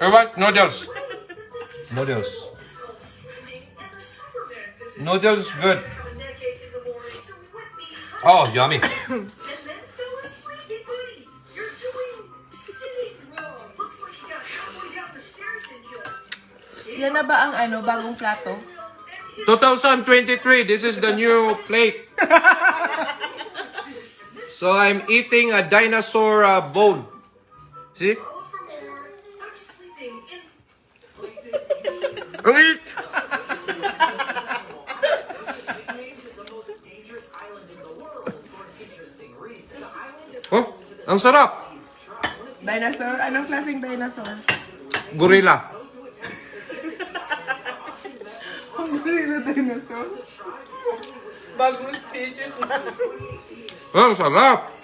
I want noodles. Noodles. Noodles good. Oh, yummy. Yan na ba ang bagong plato? 2023, this is the new plate. So I'm eating a dinosaur bone. See? Eat! Oh, ang sarap. Dinosaur? Anong klaseng dinosaur? Gorilla. Gorilla dinosaur? Bagong species na. Ang sarap.